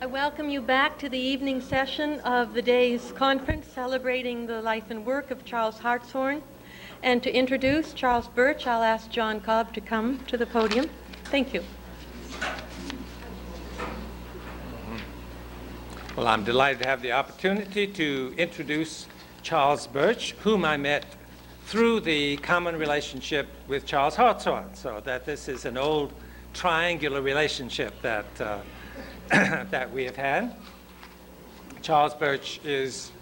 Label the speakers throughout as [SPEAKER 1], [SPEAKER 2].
[SPEAKER 1] I welcome you back to the evening session of the day's conference celebrating the life and work of Charles Hartshorne. And to introduce Charles Birch, I'll ask John Cobb to come to the podium. Thank you.
[SPEAKER 2] Well, I'm delighted to have the opportunity to introduce Charles Birch, whom I met through the common relationship with Charles Hartshorne, so that this is an old triangular relationship that that we have had. Charles Birch is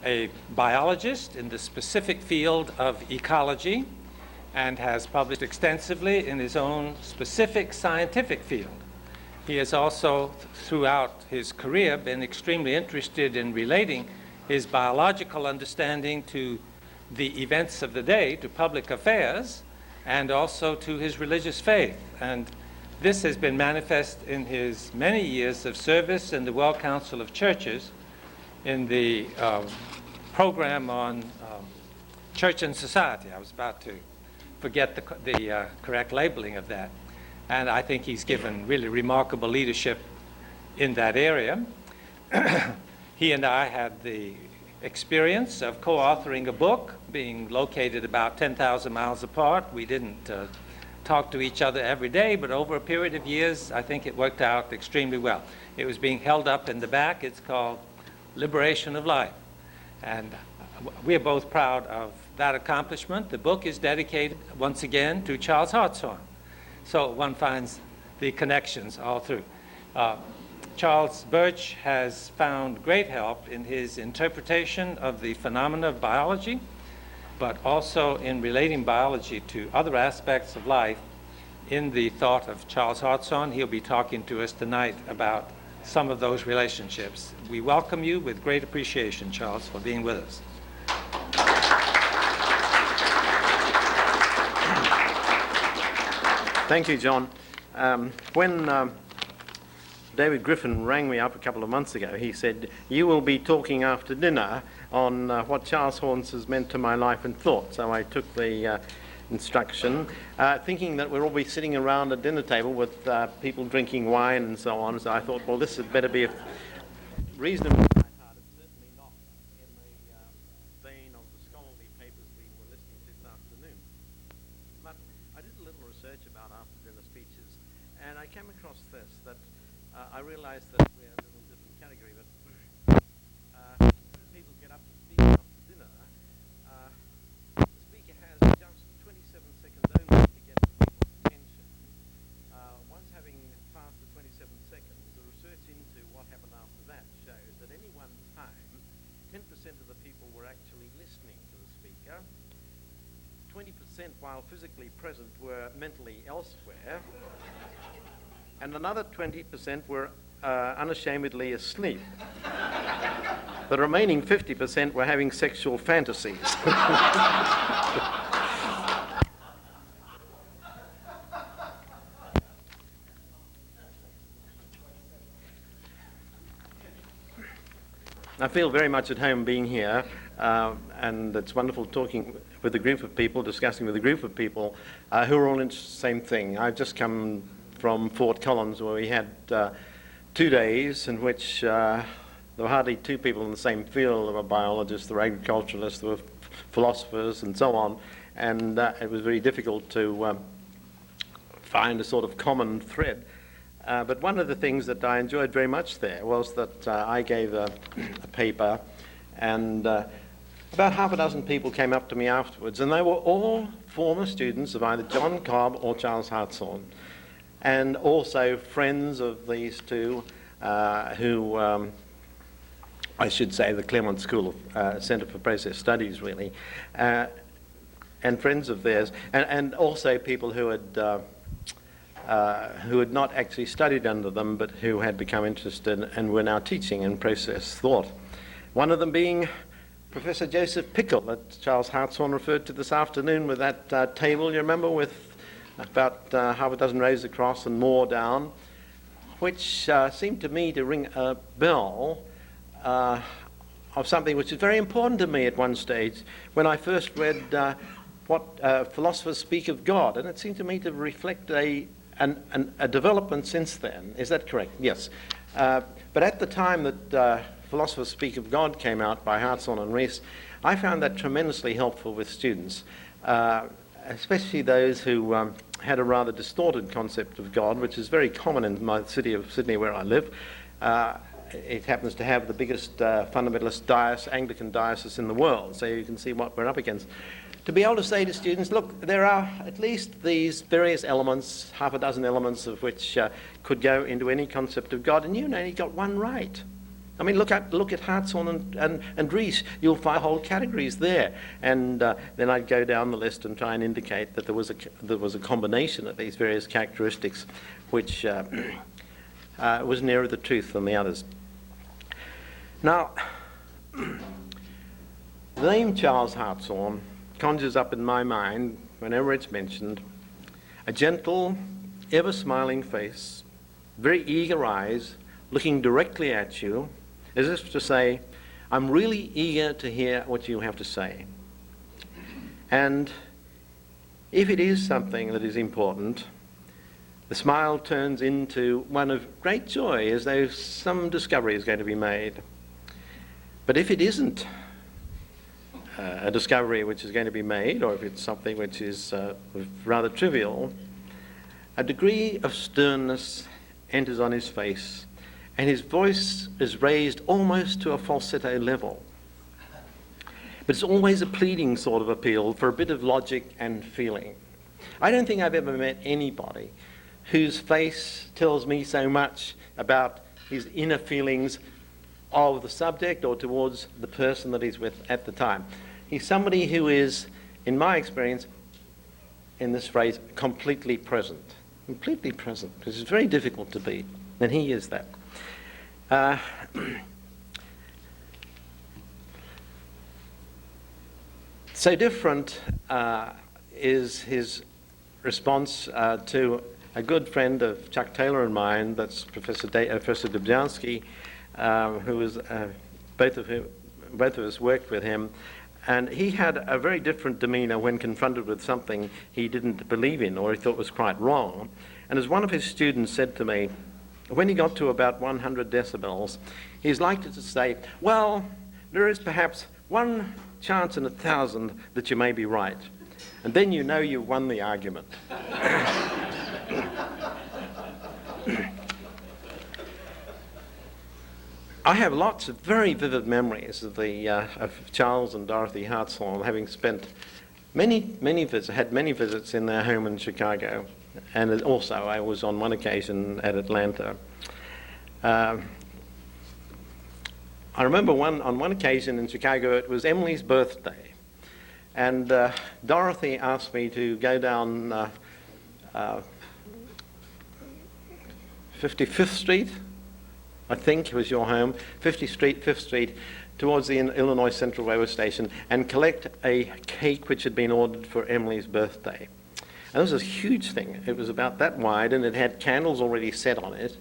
[SPEAKER 2] a biologist in the specific field of ecology and has published extensively in his own specific scientific field. He has also, throughout his career, been extremely interested in relating his biological understanding to the events of the day, to public affairs, and also to his religious faith. And this has been manifest in his many years of service in the World Council of Churches, in the program on church and society. I was about to forget the correct labeling of that. And I think he's given really remarkable leadership in that area. He and I had the experience of co-authoring a book, being located about 10,000 miles apart. We didn't talk to each other every day, but over a period of years, I think it worked out extremely well. It was being held up in the back. It's called Liberation of Life. And we're both proud of that accomplishment. The book is dedicated, once again, to Charles Hartshorne. So one finds the connections all through. Charles Birch has found great help in his interpretation of the phenomena of biology, but also in relating biology to other aspects of life in the thought of Charles Hartshorne. He'll be talking to us tonight about some of those relationships. We welcome you with great appreciation, Charles, for being with us.
[SPEAKER 3] Thank you, John. When David Griffin rang me up a couple of months ago, he said, "You will be talking after dinner on what Charles Hartshorne has meant to my life and thought." So I took the instruction, thinking that we'll all be sitting around a dinner table with people drinking wine and so on. So I thought, well, this had better be a reasonably lighthearted, certainly not in the vein of the scholarly papers we were listening to this afternoon. But I did a little research about after-dinner speeches, and I came across this, that I realized that we're a little different category, but when people get up to speak after dinner, the speaker has just 27 seconds only to get people's attention. Once having passed the 27 seconds, the research into what happened after that showed that any one time, 10% of the people were actually listening to the speaker, 20% while physically present were mentally elsewhere, and another 20% were unashamedly asleep. The remaining 50% were having sexual fantasies. I feel very much at home being here, and it's wonderful talking with a group of people, discussing with a group of people who are all interested in the same thing. I've just come from Fort Collins, where we had 2 days in which there were hardly two people in the same field. There were biologists, there were agriculturalists, there were philosophers, and so on. And it was very difficult to find a sort of common thread. But one of the things that I enjoyed very much there was that I gave a paper, and about half a dozen people came up to me afterwards, and they were all former students of either John Cobb or Charles Hartshorne, and also friends of these two who, I should say, the Claremont School of Centre for Process Studies, really, and friends of theirs, and also people who had not actually studied under them, but who had become interested and were now teaching in process thought. One of them being Professor Joseph Pickle, that Charles Hartshorne referred to this afternoon, with that table, you remember, with about half a dozen rows across and more down, which seemed to me to ring a bell of something which is very important to me at one stage, when I first read what philosophers speak of God, and it seemed to me to reflect a development since then. Is that correct? Yes. But at the time that Philosophers Speak of God came out by Hartshorne and Rees, I found that tremendously helpful with students, especially those who had a rather distorted concept of God, which is very common in my city of Sydney, where I live. It happens to have the biggest fundamentalist Anglican diocese in the world, so you can see what we're up against. To be able to say to students, look, there are at least these various elements, half a dozen elements of which could go into any concept of God, and you only got one right. I mean, look at Hartshorne and Rees. You'll find whole categories there. And then I'd go down the list and try and indicate that there was a combination of these various characteristics which was nearer the truth than the others. Now, the name Charles Hartshorne conjures up in my mind, whenever it's mentioned, a gentle, ever-smiling face, very eager eyes, looking directly at you, as if to say, I'm really eager to hear what you have to say. And if it is something that is important, the smile turns into one of great joy, as though some discovery is going to be made. But if it isn't a discovery which is going to be made, or if it's something which is rather trivial, a degree of sternness enters on his face, and his voice is raised almost to a falsetto level. But it's always a pleading sort of appeal for a bit of logic and feeling. I don't think I've ever met anybody whose face tells me so much about his inner feelings of the subject or towards the person that he's with at the time. He's somebody who is, in my experience, in this phrase, completely present. Completely present, because it's very difficult to be, and he is that. So different is his response to a good friend of Chuck Taylor and mine, that's Professor Dubjansky, who was, both of us worked with him, and he had a very different demeanor when confronted with something he didn't believe in or he thought was quite wrong. And as one of his students said to me, when he got to about 100 decibels, he's likely to say, well, there is perhaps one chance in 1,000 that you may be right. And then you know you've won the argument. I have lots of very vivid memories of of Charles and Dorothy Hartshorne, having spent many visits in their home in Chicago, and also I was on one occasion at Atlanta. I remember on one occasion in Chicago, it was Emily's birthday, and Dorothy asked me to go down 55th Street, I think was your home, 5th Street, towards the Illinois Central Railway Station, and collect a cake which had been ordered for Emily's birthday. And this was a huge thing. It was about that wide, and it had candles already set on it,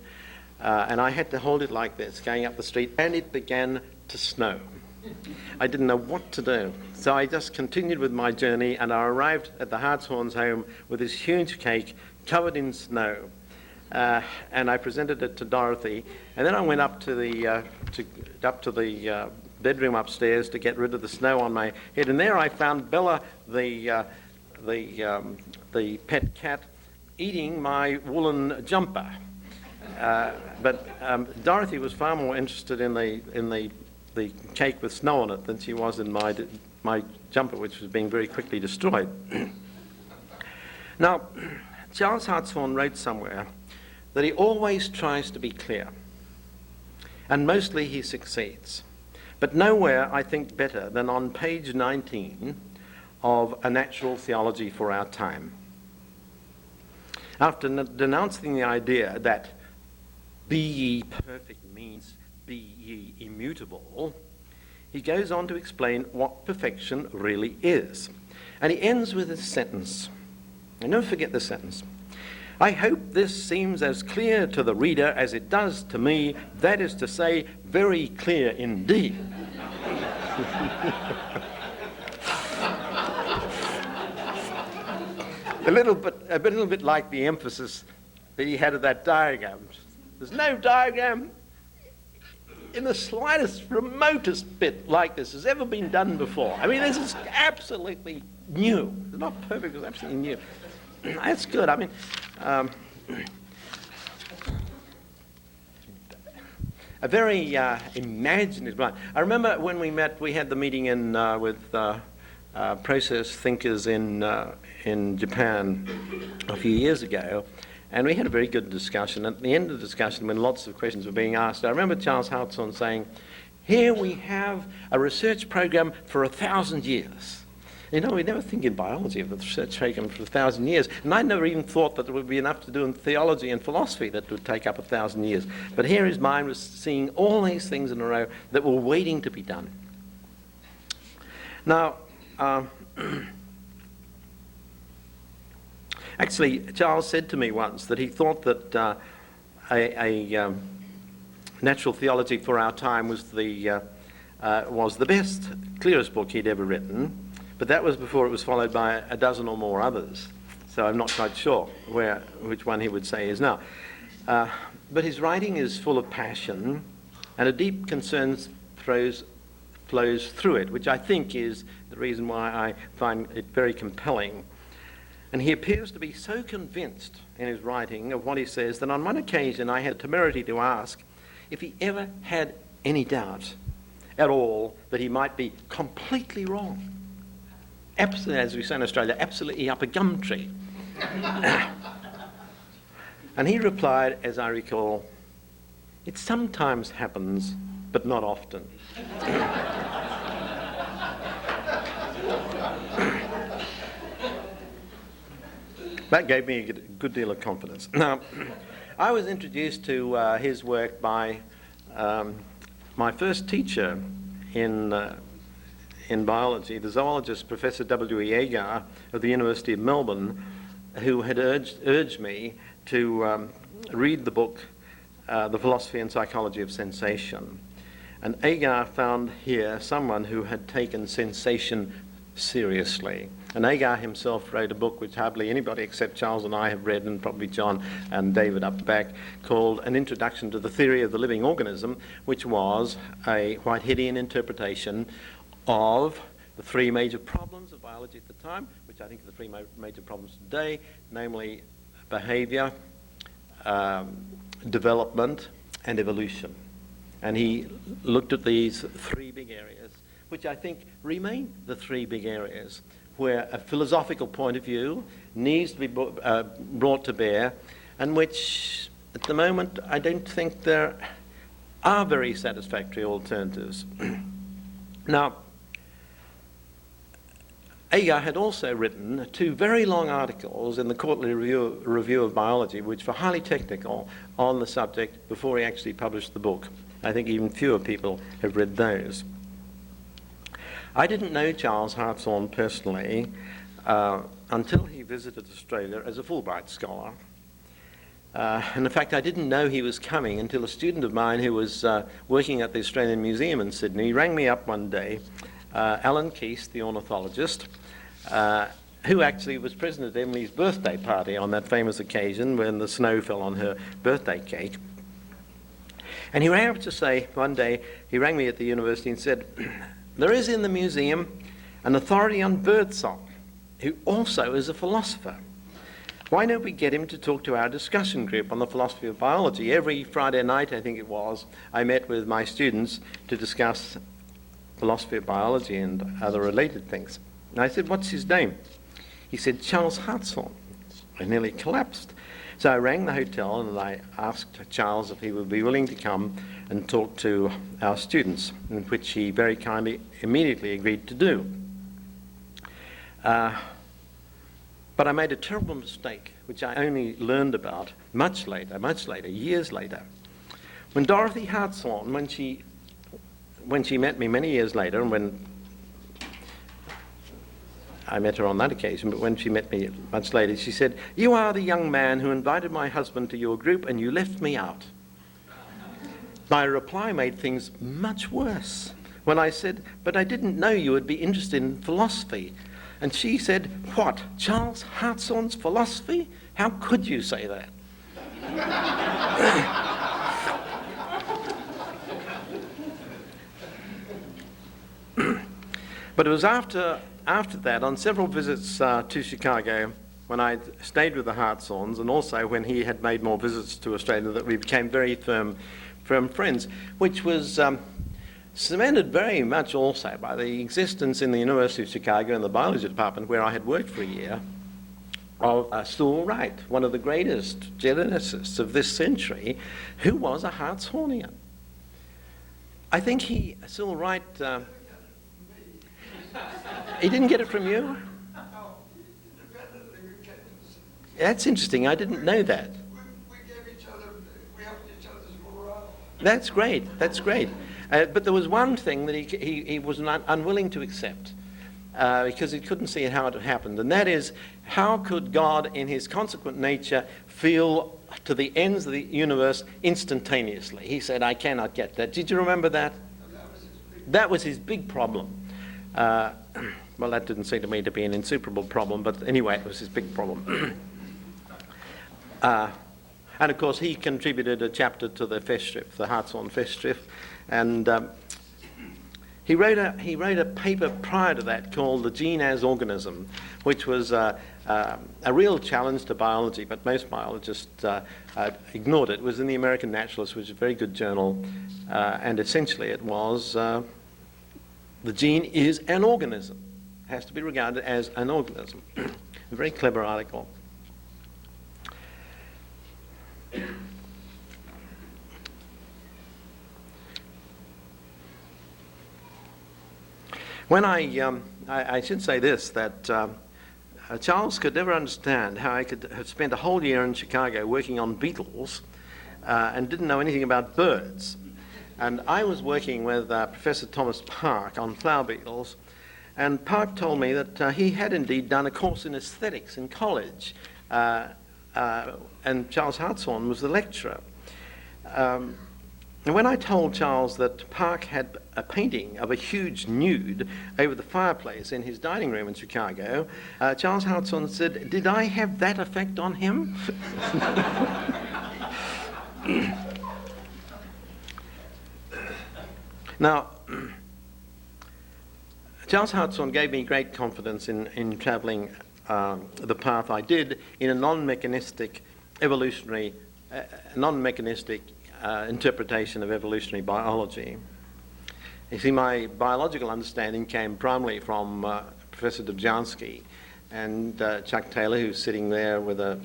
[SPEAKER 3] and I had to hold it like this, going up the street, and it began to snow. I didn't know what to do, so I just continued with my journey, and I arrived at the Hartshorne's home with this huge cake covered in snow. And I presented it to Dorothy, and then I went up to the bedroom upstairs to get rid of the snow on my head, and there I found Bella, the pet cat, eating my woolen jumper. But Dorothy was far more interested in the cake with snow on it than she was in my jumper, which was being very quickly destroyed. Now, Charles Hartshorne wrote somewhere that he always tries to be clear, and mostly he succeeds. But nowhere, I think, better than on page 19 of A Natural Theology for Our Time. After denouncing the idea that be ye perfect means be ye immutable, he goes on to explain what perfection really is. And he ends with this sentence. I never forget this sentence. I hope this seems as clear to the reader as it does to me, that is to say, very clear indeed. A little bit like the emphasis that he had of that diagram. There's no diagram in the slightest, remotest bit like this has ever been done before. I mean, this is absolutely new. It's not perfect, it's absolutely new. That's good. I mean, a very imaginative mind. I remember when we met, we had the meeting with process thinkers in Japan a few years ago, and we had a very good discussion. At the end of the discussion, when lots of questions were being asked, I remember Charles Hartshorne saying, here we have a research program for 1,000 years. You know, we never think in biology of a research program for 1,000 years. And I never even thought that there would be enough to do in theology and philosophy that would take up 1,000 years. But here his mind was seeing all these things in a row that were waiting to be done. Now, actually, Charles said to me once that he thought that a natural theology for our time was the best, clearest book he'd ever written. But that was before it was followed by a dozen or more others. So I'm not quite sure which one he would say is now. But his writing is full of passion, and a deep concern flows through it, which I think is the reason why I find it very compelling. And he appears to be so convinced in his writing of what he says that on one occasion I had the temerity to ask if he ever had any doubt at all that he might be completely wrong. Absolutely, as we say in Australia, absolutely up a gum tree. And he replied, as I recall, "It sometimes happens, but not often." That gave me a good deal of confidence. Now, I was introduced to his work by my first teacher in biology, the zoologist Professor W.E. Agar of the University of Melbourne, who had urged me to read the book, The Philosophy and Psychology of Sensation. And Agar found here someone who had taken sensation seriously. And Agar himself wrote a book which hardly anybody except Charles and I have read, and probably John and David up the back, called An Introduction to the Theory of the Living Organism, which was a Whiteheadian interpretation of the three major problems of biology at the time, which I think are the three major problems today, namely behavior, development, and evolution. And he looked at these three big areas, which I think remain the three big areas where a philosophical point of view needs to be brought to bear, and which at the moment I don't think there are very satisfactory alternatives. Now, Agar had also written two very long articles in the Quarterly Review of Biology, which were highly technical on the subject before he actually published the book. I think even fewer people have read those. I didn't know Charles Hartshorne personally until he visited Australia as a Fulbright scholar. And in fact, I didn't know he was coming until a student of mine who was working at the Australian Museum in Sydney rang me up one day, Alan Keast, the ornithologist, who actually was present at Emily's birthday party on that famous occasion when the snow fell on her birthday cake. And he rang up to say, one day, he rang me at the university and said, "There is in the museum an authority on birdsong who also is a philosopher. Why don't we get him to talk to our discussion group on the philosophy of biology?" Every Friday night, I think it was, I met with my students to discuss philosophy of biology and other related things. And I said, "What's his name?" He said, "Charles Hartshorne." I nearly collapsed. So I rang the hotel and I asked Charles if he would be willing to come and talk to our students, in which he very kindly immediately agreed to do. But I made a terrible mistake, which I only learned about much later, years later. When Dorothy Hartshorne, when she met me many years later, and when I met her on that occasion, but when she met me much later, she said, "You are the young man who invited my husband to your group and you left me out." My reply made things much worse when I said, "But I didn't know you would be interested in philosophy." And she said, "What, Charles Hartshorne's philosophy? How could you say that?" But it was after that, on several visits to Chicago, when I stayed with the Hartshornes, and also when he had made more visits to Australia, that we became very firm friends, which was cemented very much also by the existence in the University of Chicago in the biology department, where I had worked for a year, of Sewell Wright, one of the greatest geneticists of this century, who was a Hartshornian. I think Sewell Wright, he didn't get it from you? That's interesting. I didn't know that.
[SPEAKER 4] We gave each other, we helped each other's morale.
[SPEAKER 3] That's great. But there was one thing that he was unwilling to accept because he couldn't see how it had happened, and that is, how could God, in his consequent nature, feel to the ends of the universe instantaneously? He said, "I cannot get that." Did you remember that? That was his big problem. Well, that didn't seem to me to be an insuperable problem, but anyway, it was his big problem. And of course, he contributed a chapter to the Festschrift, the Hartshorne Festschrift, and he wrote a paper prior to that called The Gene as Organism, which was a real challenge to biology, but most biologists ignored it. It was in the American Naturalist, which is a very good journal, and essentially it was the gene is an organism. It has to be regarded as an organism. A very clever article. When I should say this, that Charles could never understand how I could have spent a whole year in Chicago working on beetles and didn't know anything about birds. And I was working with Professor Thomas Park on flower beetles, and Park told me that he had indeed done a course in aesthetics in college, and Charles Hartshorne was the lecturer. And when I told Charles that Park had a painting of a huge nude over the fireplace in his dining room in Chicago, Charles Hartshorne said, "Did I have that effect on him?" Now, Charles Hartshorne gave me great confidence in travelling the path I did in a non-mechanistic evolutionary, interpretation of evolutionary biology. You see, my biological understanding came primarily from Professor Dobzhansky and Chuck Taylor, who's sitting there with a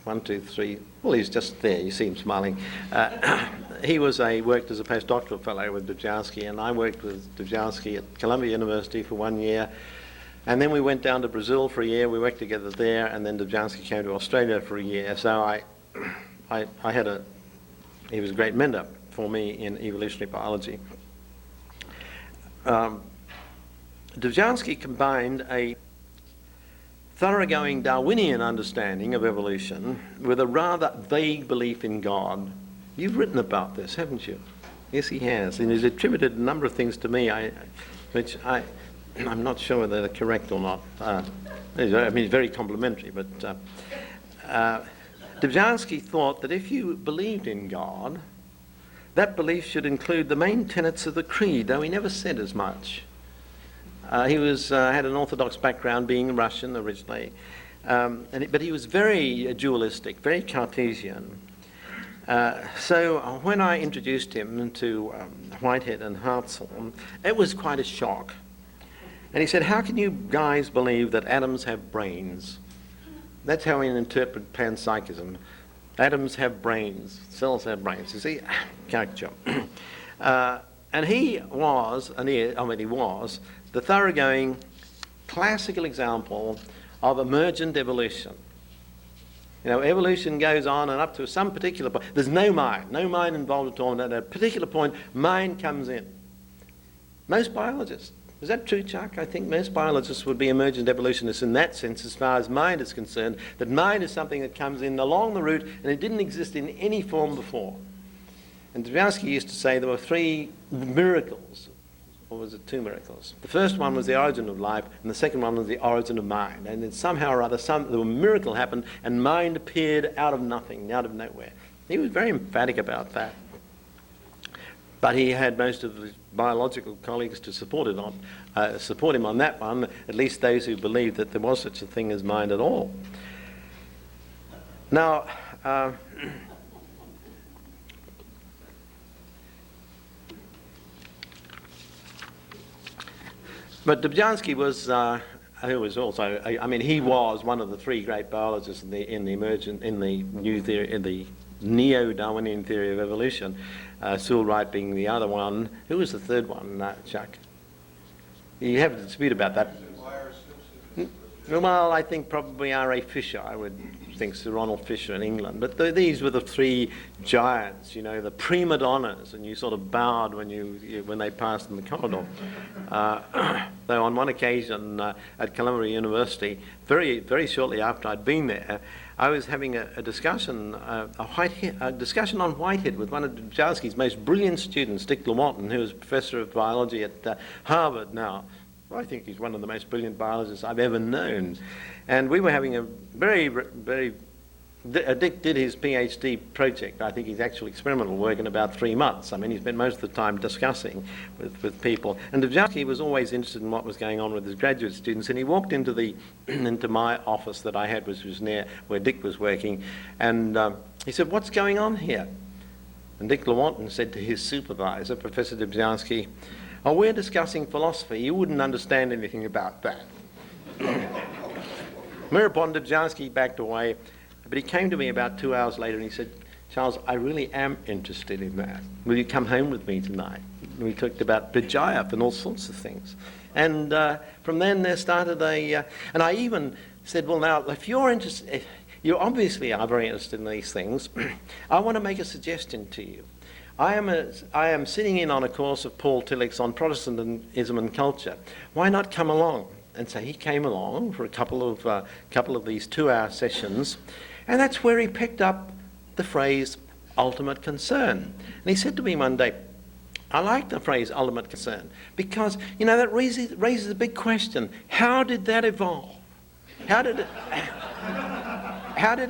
[SPEAKER 3] 1, 2, 3. Well, he's just there. You see him smiling. He worked as a postdoctoral fellow with Dobzhansky, and I worked with Dobzhansky at Columbia University for 1 year. And then we went down to Brazil for a year. We worked together there, and then Dobzhansky came to Australia for a year. So he was a great mentor for me in evolutionary biology. Dobzhansky combined a thoroughgoing Darwinian understanding of evolution with a rather vague belief in God. You've written about this, haven't you? Yes, he has. And he's attributed a number of things to me, which I'm not sure whether they're correct or not. It's very complimentary, but Dobzhansky thought that if you believed in God, that belief should include the main tenets of the creed, though he never said as much. He had an Orthodox background, being Russian originally, but he was very dualistic, very Cartesian. So when I introduced him to Whitehead and Hartshorne, it was quite a shock. And he said, "How can you guys believe that atoms have brains?" That's how we interpret panpsychism. Atoms have brains, cells have brains. You see, caricature. And he was the thoroughgoing classical example of emergent evolution. You know, evolution goes on and up to some particular point. There's no mind involved at all. And at a particular point, mind comes in. Most biologists, is that true, Chuck? I think most biologists would be emergent evolutionists in that sense as far as mind is concerned, that mind is something that comes in along the route and it didn't exist in any form before. And Dobzhansky used to say there were 3 miracles, or was it 2 miracles? The first one was the origin of life, and the second one was the origin of mind. And then somehow or other, a miracle happened, and mind appeared out of nothing, out of nowhere. He was very emphatic about that. But he had most of his biological colleagues to support him on that one, at least those who believed that there was such a thing as mind at all. Now, but Dobzhansky was, who was also, he was one of the 3 great biologists in the neo-Darwinian theory of evolution. Sewell Wright being the other one. Who was the third one, Chuck? You have a dispute about that. Well, I think probably R.A. Fisher, I would think Sir Ronald Fisher in England. But these were the 3 giants, you know, the prima donnas, and you sort of bowed when they passed in the corridor. Though on one occasion at Columbia University, very, very shortly after I'd been there, I was having a discussion on Whitehead with one of Dobzhansky's most brilliant students, Dick Lewontin, who is professor of biology at Harvard now. I think he's one of the most brilliant biologists I've ever known. And we were having a very, very... Dick did his PhD project, I think his actual experimental work, in about 3 months. I mean, he spent most of the time discussing with people. And Dobzhansky was always interested in what was going on with his graduate students, and he walked into into my office that I had, which was near where Dick was working, and he said, "What's going on here?" And Dick Lewontin said to his supervisor, Professor Dobzhansky, "Oh, we're discussing philosophy. You wouldn't understand anything about that." Whereupon Dobzhansky backed away, but he came to me about 2 hours later and he said, "Charles, I really am interested in that. Will you come home with me tonight?" And we talked about Birch and all sorts of things. And from then there started and I even said, well, now, if you're interested, you obviously are very interested in these things, I want to make a suggestion to you. I am sitting in on a course of Paul Tillich's on Protestantism and culture. Why not come along? And so he came along for a couple of these 2-hour sessions, and that's where he picked up the phrase ultimate concern. And he said to me one day, I like the phrase ultimate concern because, that raises a big question. How did that evolve? How did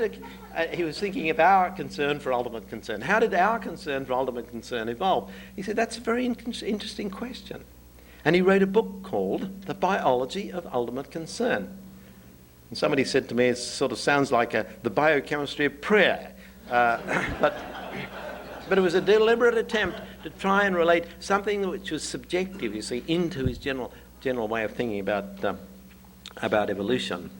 [SPEAKER 3] it he was thinking of our concern for ultimate concern. How did our concern for ultimate concern evolve? He said, that's a very interesting question. And he wrote a book called The Biology of Ultimate Concern. And somebody said to me, it sort of sounds like the biochemistry of prayer. But it was a deliberate attempt to try and relate something which was subjective, you see, into his general way of thinking about evolution.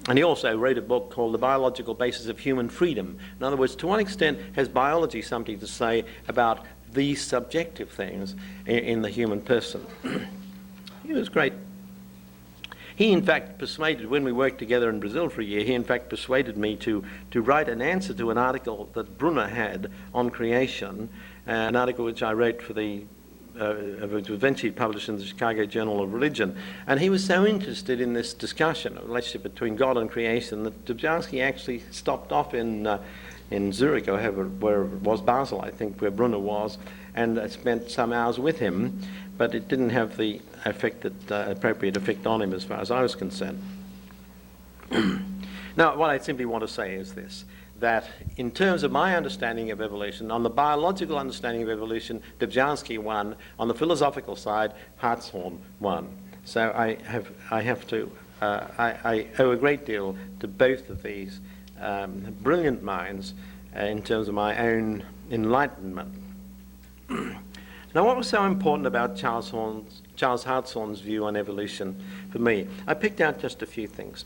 [SPEAKER 3] And he also wrote a book called The Biological Basis of Human Freedom. In other words, to what extent has biology something to say about these subjective things in the human person? He was great. He, in fact, persuaded, when we worked together in Brazil for a year, he, in fact, persuaded me to write an answer to an article that Brunner had on creation, an article which I wrote for which was eventually published in the Chicago Journal of Religion. And he was so interested in this discussion of the relationship between God and creation that Dobzhansky actually stopped off in Zurich, or where it was, Basel, I think, where Brunner was, and spent some hours with him, but it didn't have the appropriate effect on him as far as I was concerned. Now, what I simply want to say is this, that in terms of my understanding of evolution, on the biological understanding of evolution, Dobzhansky won. On the philosophical side, Hartshorne won. So I owe a great deal to both of these brilliant minds in terms of my own enlightenment. Now, what was so important about Charles Hartshorne's view on evolution for me? I picked out just a few things.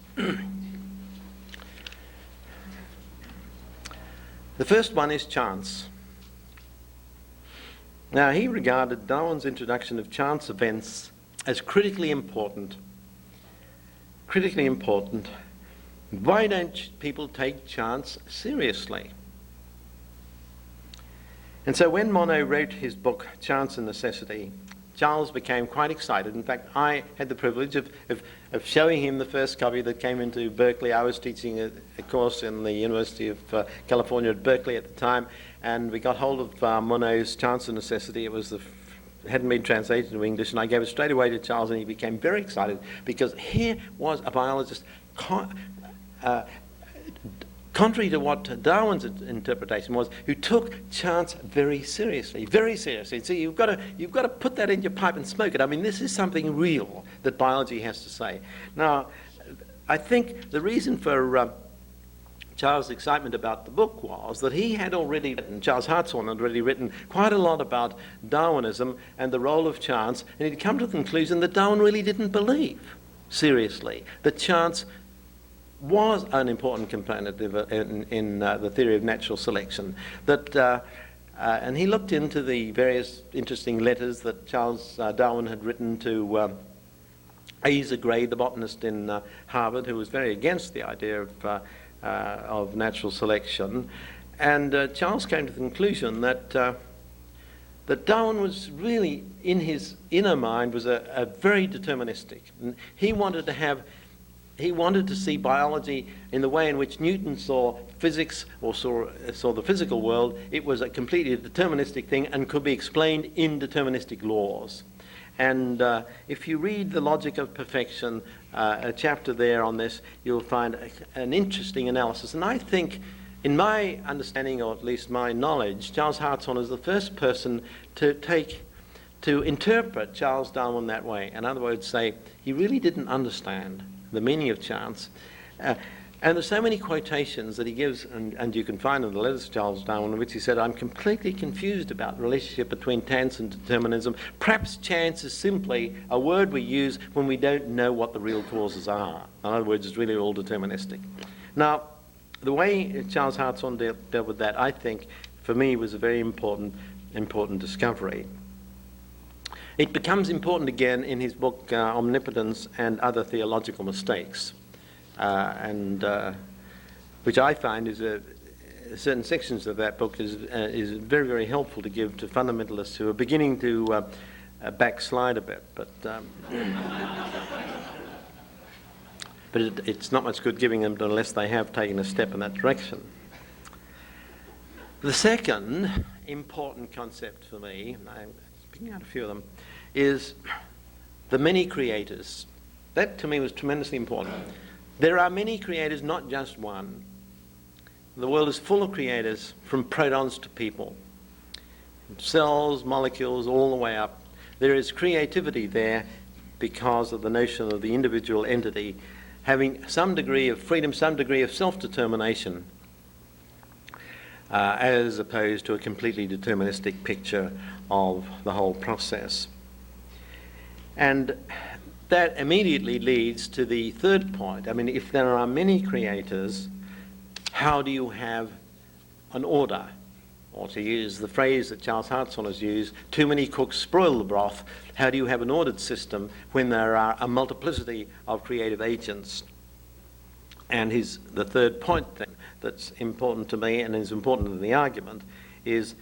[SPEAKER 3] The first one is chance. Now, he regarded Darwin's introduction of chance events as critically important. Critically important. Why don't people take chance seriously? And so when Monod wrote his book, Chance and Necessity, Charles became quite excited. In fact, I had the privilege of showing him the first copy that came into Berkeley. I was teaching a course in the University of California at Berkeley at the time, and we got hold of Monod's Chance and Necessity. It hadn't been translated into English, and I gave it straight away to Charles, and he became very excited because here was a biologist, contrary to what Darwin's interpretation was, who took chance very seriously, very seriously. So you've got to put that in your pipe and smoke it. I mean, this is something real that biology has to say. Now, I think the reason for Charles' excitement about the book was that he had already written, Charles Hartshorne had already written quite a lot about Darwinism and the role of chance, and he'd come to the conclusion that Darwin really didn't believe seriously that chance was an important component in the theory of natural selection. And he looked into the various interesting letters that Charles Darwin had written to Asa Gray, the botanist in Harvard, who was very against the idea of natural selection. And Charles came to the conclusion that Darwin was really, in his inner mind, was a very deterministic. And he wanted to see biology in the way in which Newton saw physics or saw the physical world. It was a completely deterministic thing and could be explained in deterministic laws. And if you read The Logic of Perfection, a chapter there on this, you'll find an interesting analysis. And I think, in my understanding, or at least my knowledge, Charles Hartshorne is the first person to interpret Charles Darwin that way. In other words, say he really didn't understand the meaning of chance. And there's so many quotations that he gives, and you can find in the letters to Charles Darwin, in which he said, I'm completely confused about the relationship between chance and determinism. Perhaps chance is simply a word we use when we don't know what the real causes are. In other words, it's really all deterministic. Now, the way Charles Hartshorne dealt with that, I think, for me, was a very important discovery. It becomes important again in his book Omnipotence and Other Theological Mistakes, which I find is certain sections of that book is very, very helpful to give to fundamentalists who are beginning to backslide a bit. But it's not much good giving them unless they have taken a step in that direction. The second important concept for me, I'm picking out a few of them, is the many creators. That to me was tremendously important. There are many creators, not just one. The world is full of creators, from protons to people. Cells, molecules, all the way up. There is creativity there because of the notion of the individual entity having some degree of freedom, some degree of self-determination, as opposed to a completely deterministic picture of the whole process. And that immediately leads to the third point. I mean, if there are many creators, how do you have an order? Or to use the phrase that Charles Hartshorne has used, too many cooks spoil the broth. How do you have an ordered system when there are a multiplicity of creative agents? And the third point then that's important to me and is important in the argument is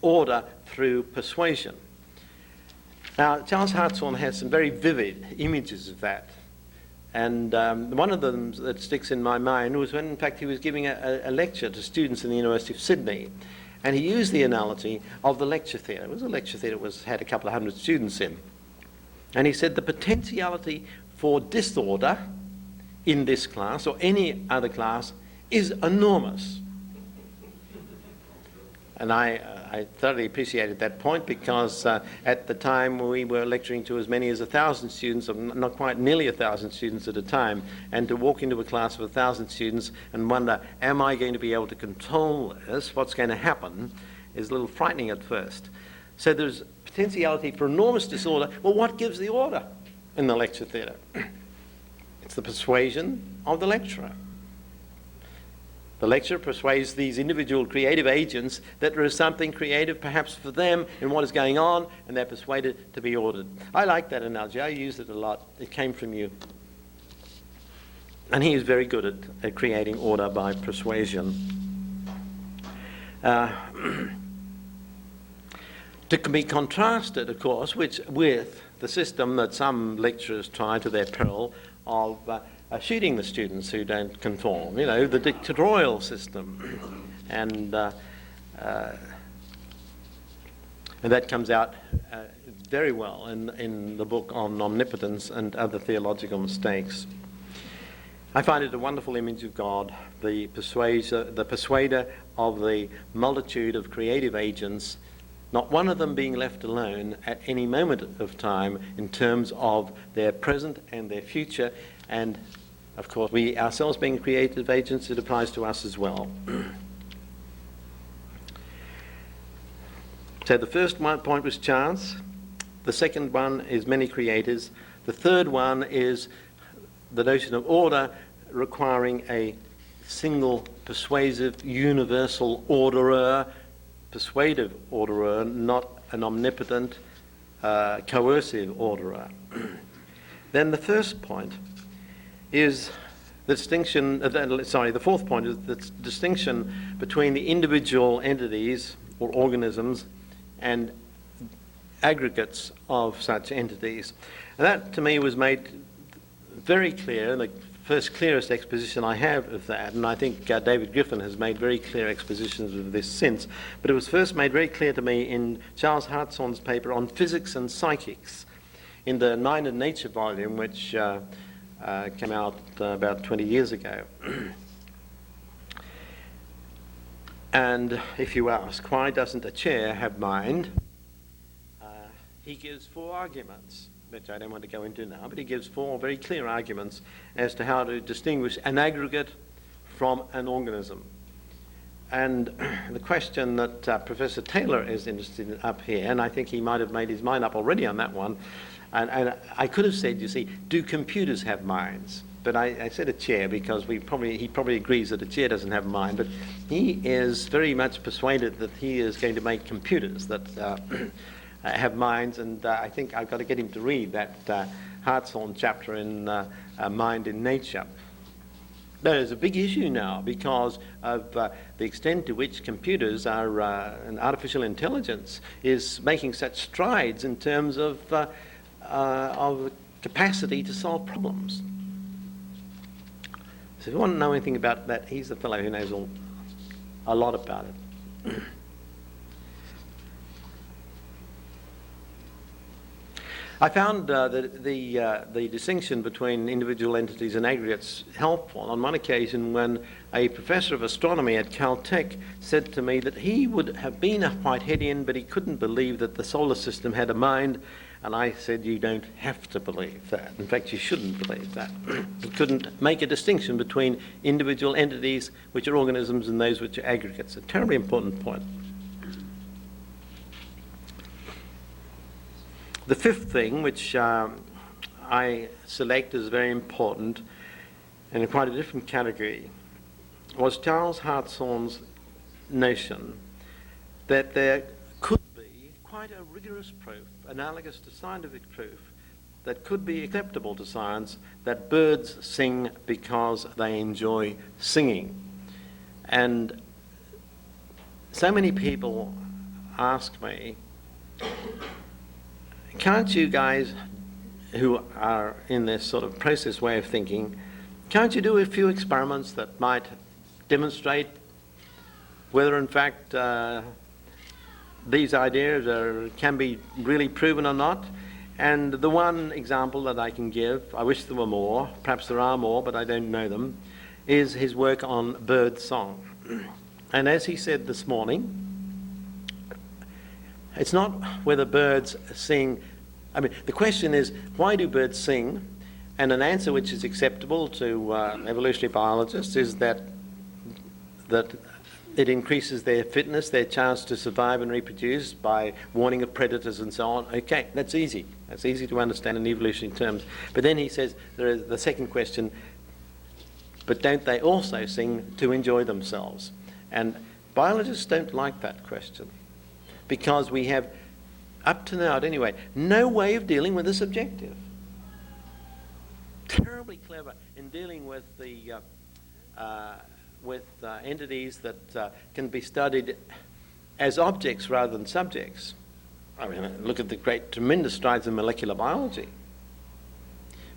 [SPEAKER 3] order through persuasion. Now, Charles Hartshorne has some very vivid images of that. And one of them that sticks in my mind was when, in fact, he was giving a lecture to students in the University of Sydney. And he used the analogy of the lecture theatre. It was a lecture theatre that had a couple of hundred students in. And he said the potentiality for disorder in this class or any other class is enormous. And I thoroughly appreciated that point because at the time we were lecturing to as many as 1,000 students, or not quite nearly 1,000 students at a time, and to walk into a class of 1,000 students and wonder, am I going to be able to control this? What's going to happen? Is a little frightening at first. So there's potentiality for enormous disorder. Well, what gives the order in the lecture theatre? It's the persuasion of the lecturer. The lecturer persuades these individual creative agents that there is something creative perhaps for them in what is going on, and they're persuaded to be ordered. I like that analogy. I use it a lot. It came from you. And he is very good at creating order by persuasion. To be contrasted, of course, with the system that some lecturers try to their peril of shooting the students who don't conform, the dictatorial system. And that comes out very well in the book on Omnipotence and Other Theological Mistakes. I find it a wonderful image of God, the persuader of the multitude of creative agents, not one of them being left alone at any moment of time in terms of their present and their future. And of course, we ourselves being creative agents, it applies to us as well. So the first point was chance. The second one is many creators. The third one is the notion of order requiring a single, persuasive, universal orderer, persuasive orderer, not an omnipotent, coercive orderer. Then the first point is the distinction, the fourth point is the distinction between the individual entities or organisms and aggregates of such entities. And that to me was made very clear, the first clearest exposition I have of that, and I think David Griffin has made very clear expositions of this since, but it was first made very clear to me in Charles Hartshorne's paper on physics and psychics in the Mind and Nature volume, which came out about 20 years ago. And if you ask, why doesn't a chair have mind? He gives 4 arguments, which I don't want to go into now, but he gives 4 very clear arguments as to how to distinguish an aggregate from an organism. And the question that Professor Taylor is interested in up here, and I think he might have made his mind up already on that one, and I could have said, you see, do computers have minds? But I said a chair because he probably agrees that a chair doesn't have a mind, but he is very much persuaded that he is going to make computers that have minds, and I think I've got to get him to read that Hartshorne chapter in Mind in Nature. That is a big issue now because of the extent to which computers are, and artificial intelligence is making such strides in terms of capacity to solve problems. So if you want to know anything about that, he's the fellow who knows a lot about it. I found the distinction between individual entities and aggregates helpful on one occasion when a professor of astronomy at Caltech said to me that he would have been a Whiteheadian, but he couldn't believe that the solar system had a mind. And I said, you don't have to believe that. In fact, you shouldn't believe that. He couldn't make a distinction between individual entities, which are organisms, and those which are aggregates. A terribly important point. The fifth thing, which I select as very important, and in quite a different category, was Charles Hartshorne's notion that there could be quite a rigorous proof, analogous to scientific proof, that could be acceptable to science, that birds sing because they enjoy singing. And so many people ask me, can't you guys who are in this sort of process way of thinking, can't you do a few experiments that might demonstrate whether in fact these ideas can be really proven or not? And the one example that I can give, I wish there were more, perhaps there are more, but I don't know them, is his work on bird song. And as he said this morning, it's not whether birds sing. I mean, the question is, why do birds sing? And an answer which is acceptable to evolutionary biologists is that it increases their fitness, their chance to survive and reproduce by warning of predators and so on. Okay, that's easy. That's easy to understand in evolutionary terms. But then he says there is the second question, but don't they also sing to enjoy themselves? And biologists don't like that question, because we have, up to now anyway, no way of dealing with this objective. Terribly clever in dealing with the entities that can be studied as objects rather than subjects. I mean, look at the tremendous strides in molecular biology.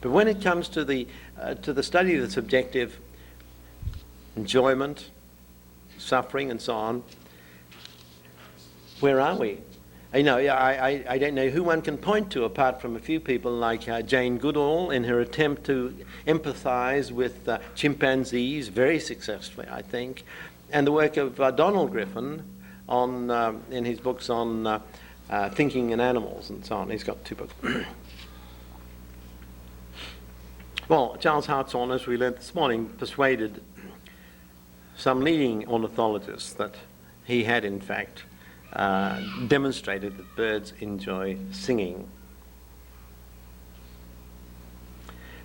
[SPEAKER 3] But when it comes to the study of the subjective enjoyment, suffering, and so on, where are we? I don't know who one can point to apart from a few people like Jane Goodall in her attempt to empathize with chimpanzees very successfully, I think, and the work of Donald Griffin in his books on thinking in animals and so on. He's got 2 books. Well, Charles Hartshorne, as we learnt this morning, persuaded some leading ornithologists that he had, in fact, demonstrated that birds enjoy singing.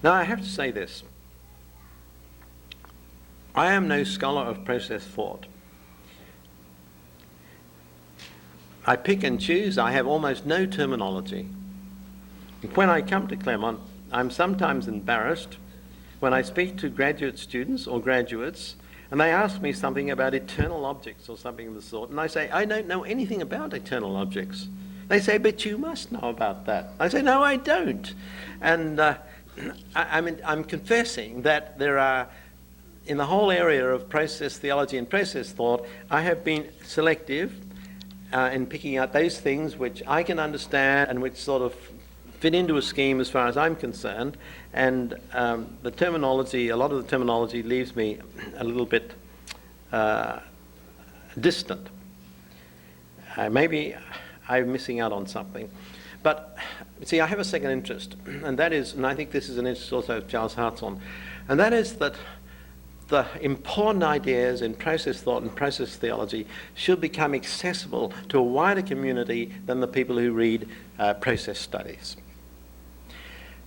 [SPEAKER 3] Now, I have to say this. I am no scholar of process thought. I pick and choose. I have almost no terminology. When I come to Claremont, I'm sometimes embarrassed when I speak to graduate students or graduates and they ask me something about eternal objects or something of the sort, and I say, I don't know anything about eternal objects. They say, but you must know about that. I say, no, I don't. And I'm confessing that there are, in the whole area of process theology and process thought, I have been selective in picking out those things which I can understand and which sort of fit into a scheme as far as I'm concerned, and the terminology, a lot of the terminology leaves me a little bit distant. Maybe I'm missing out on something. But see, I have a second interest, and that is, and I think this is an interest also of Charles Hartshorne, and that is that the important ideas in process thought and process theology should become accessible to a wider community than the people who read process studies.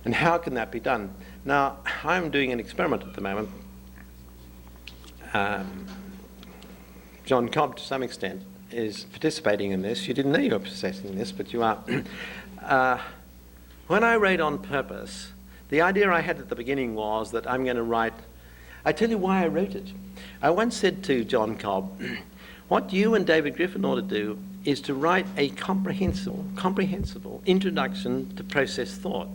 [SPEAKER 3] And how can that be done? Now, I'm doing an experiment at the moment. John Cobb, to some extent, is participating in this. You didn't know you were participating in this, but you are. When I wrote On Purpose, the idea I had at the beginning was that I'm going to write. I tell you why I wrote it. I once said to John Cobb, what you and David Griffin ought to do is to write a comprehensible introduction to process thought.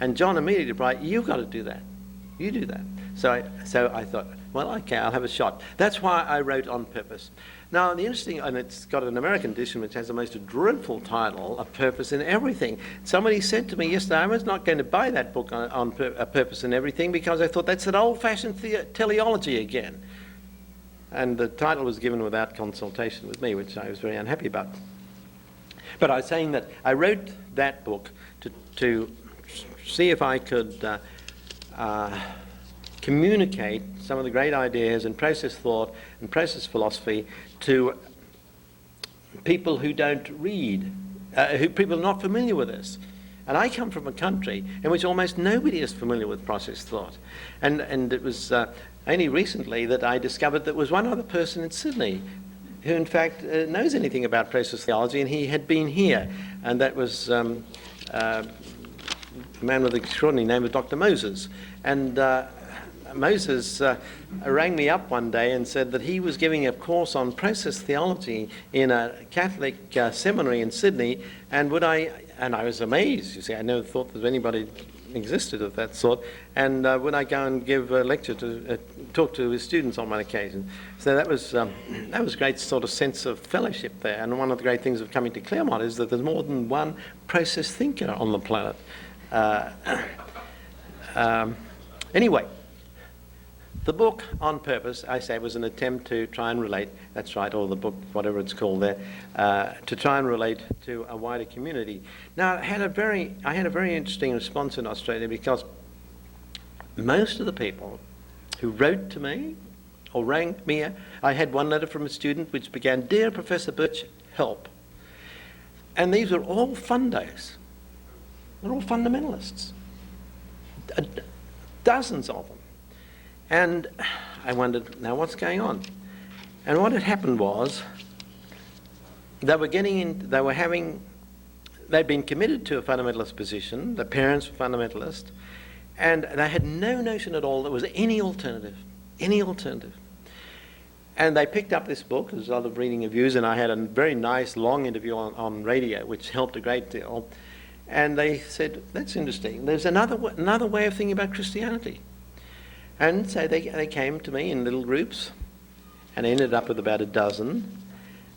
[SPEAKER 3] And John immediately replied, you've got to do that. You do that. So I thought, well, okay, I'll have a shot. That's why I wrote On Purpose. Now, the interesting, and it's got an American edition which has the most dreadful title, A Purpose in Everything. Somebody said to me yesterday, I was not going to buy that book on A Purpose in Everything because I thought that's an old-fashioned teleology again. And the title was given without consultation with me, which I was very unhappy about. But I was saying that I wrote that book to see if I could communicate some of the great ideas in process thought and process philosophy to people who don't read, people not familiar with this. And I come from a country in which almost nobody is familiar with process thought. And it was only recently that I discovered there was one other person in Sydney who in fact knows anything about process theology, and he had been here. And that was a man with the extraordinary name of Dr. Moses. And Moses rang me up one day and said that he was giving a course on process theology in a Catholic seminary in Sydney, and I was amazed. You see, I never thought that anybody existed of that sort. And would I go and give a lecture to talk to his students on one occasion? So that was a great sort of sense of fellowship there. And one of the great things of coming to Claremont is that there's more than one process thinker on the planet. Anyway, the book On Purpose, I say, was an attempt to try and relate, that's right, or the book, whatever it's called there, to try and relate to a wider community. Now, I had a very interesting response in Australia because most of the people who wrote to me or rang me, I had one letter from a student which began, Dear Professor Birch, help. And these were all fundos. They're all fundamentalists. Dozens of them. And I wondered, now what's going on? And what had happened was they'd been committed to a fundamentalist position, the parents were fundamentalist, and they had no notion at all there was any alternative. And they picked up this book as a result of reading reviews, and I had a very nice long interview on radio, which helped a great deal. And they said, that's interesting. There's another way of thinking about Christianity. And so they came to me in little groups and ended up with about a dozen.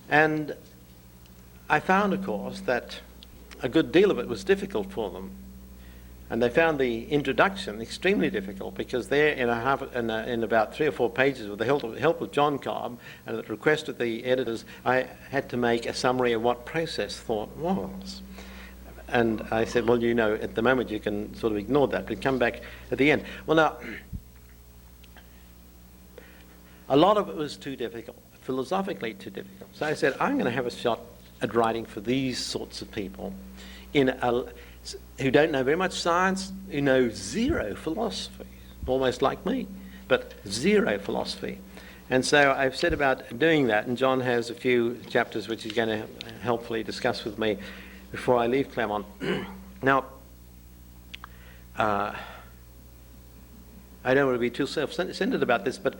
[SPEAKER 3] And I found, of course, that a good deal of it was difficult for them. And they found the introduction extremely difficult because there in about 3 or 4 pages with the help of John Cobb and at the request of the editors, I had to make a summary of what process thought was. And I said, well, at the moment you can sort of ignore that, but come back at the end. Well, now, a lot of it was too difficult, philosophically too difficult. So I said, I'm going to have a shot at writing for these sorts of people who don't know very much science, who know zero philosophy, almost like me, but zero philosophy. And so I've set about doing that, and John has a few chapters which he's going to helpfully discuss with me before I leave Claremont. Now, I don't want to be too self-centered about this, but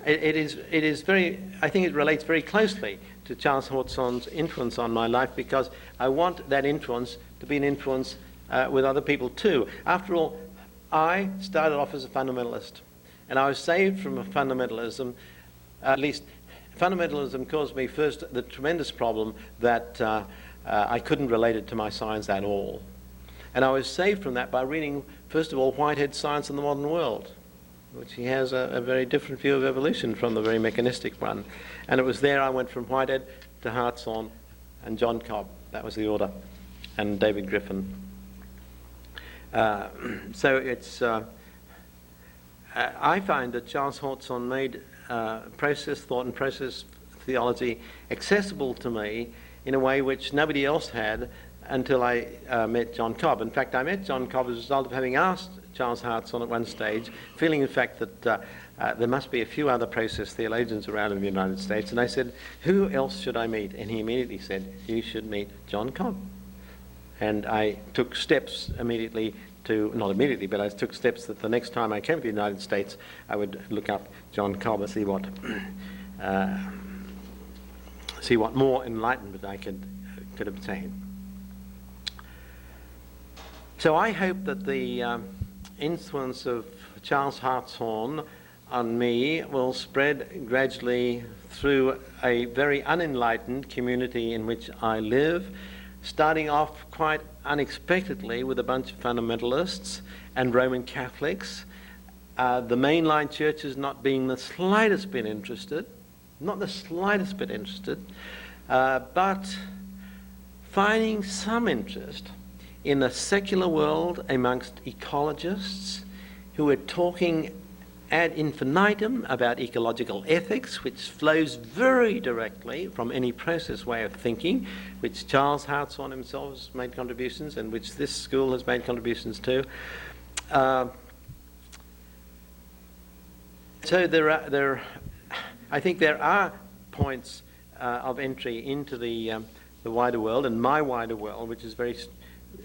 [SPEAKER 3] it is very, I think it relates very closely to Charles Hartshone's influence on my life, because I want that influence to be an influence with other people too. After all, I started off as a fundamentalist, and I was saved from a fundamentalism. At least fundamentalism caused me first the tremendous problem that I couldn't relate it to my science at all. And I was saved from that by reading, first of all, Whitehead's Science in the Modern World, which he has a very different view of evolution from the very mechanistic one. And it was there I went from Whitehead to Hartshorne and John Cobb. That was the order. And David Griffin. So it's... I find that Charles Hartshorne made process thought and process theology accessible to me in a way which nobody else had until I met John Cobb. In fact, I met John Cobb as a result of having asked Charles Hartshorne at one stage, feeling in fact that there must be a few other process theologians around in the United States. And I said, who else should I meet? And he immediately said, you should meet John Cobb. And I took steps immediately not immediately, but I took steps that the next time I came to the United States, I would look up John Cobb and see what more enlightenment I could obtain. So I hope that the influence of Charles Hartshorne on me will spread gradually through a very unenlightened community in which I live, starting off quite unexpectedly with a bunch of fundamentalists and Roman Catholics, the mainline churches not being the slightest bit interested, but finding some interest in a secular world amongst ecologists who are talking ad infinitum about ecological ethics, which flows very directly from any process way of thinking, which Charles Hartshorne himself has made contributions and which this school has made contributions to. So I think there are points of entry into the wider world, and my wider world, which is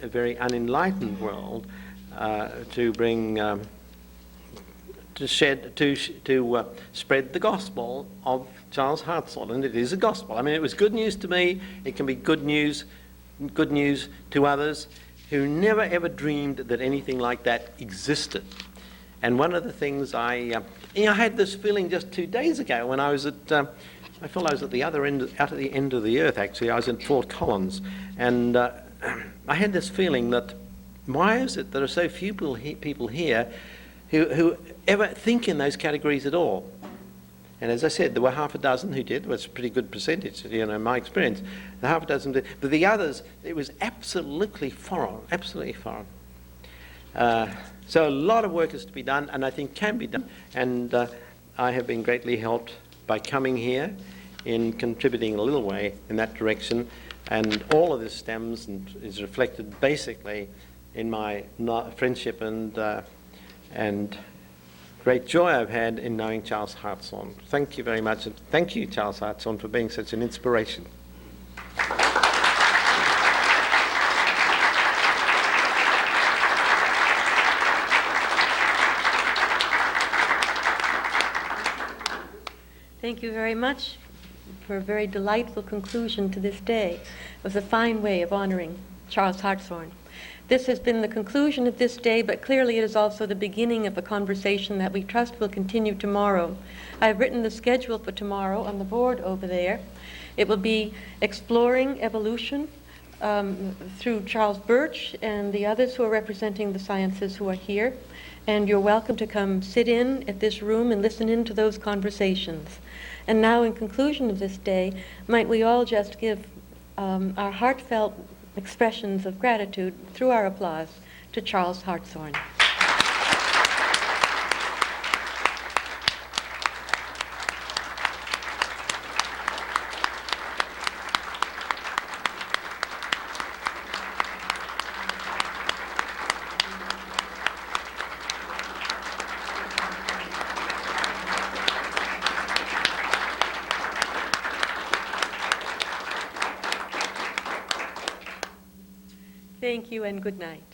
[SPEAKER 3] a very unenlightened world, to bring to spread the gospel of Charles Hartshorne, and it is a gospel. I mean, it was good news to me. It can be good news to others who never ever dreamed that anything like that existed. And one of the things I had this feeling just 2 days ago when I was at, I felt I was at the other end, out at the end of the earth. Actually, I was in Fort Collins, and I had this feeling that why is it there are so few people here who ever think in those categories at all? And as I said, there were half a dozen who did. It was a pretty good percentage, in my experience. The half a dozen did. But the others, it was absolutely foreign. So a lot of work is to be done, and I think can be done. And I have been greatly helped by coming here in contributing in a little way in that direction. And all of this stems and is reflected basically in my friendship and great joy I've had in knowing Charles Hartshorne. Thank you very much, and thank you, Charles Hartshorne, for being such an inspiration.
[SPEAKER 1] Thank you very much for a very delightful conclusion to this day. It was a fine way of honoring Charles Hartshorne. This has been the conclusion of this day, but clearly it is also the beginning of a conversation that we trust will continue tomorrow. I have written the schedule for tomorrow on the board over there. It will be exploring evolution through Charles Birch and the others who are representing the sciences who are here. And you're welcome to come sit in at this room and listen in to those conversations. And now, in conclusion of this day, might we all just give our heartfelt expressions of gratitude through our applause to Charles Hartshorne. Thank you and good night.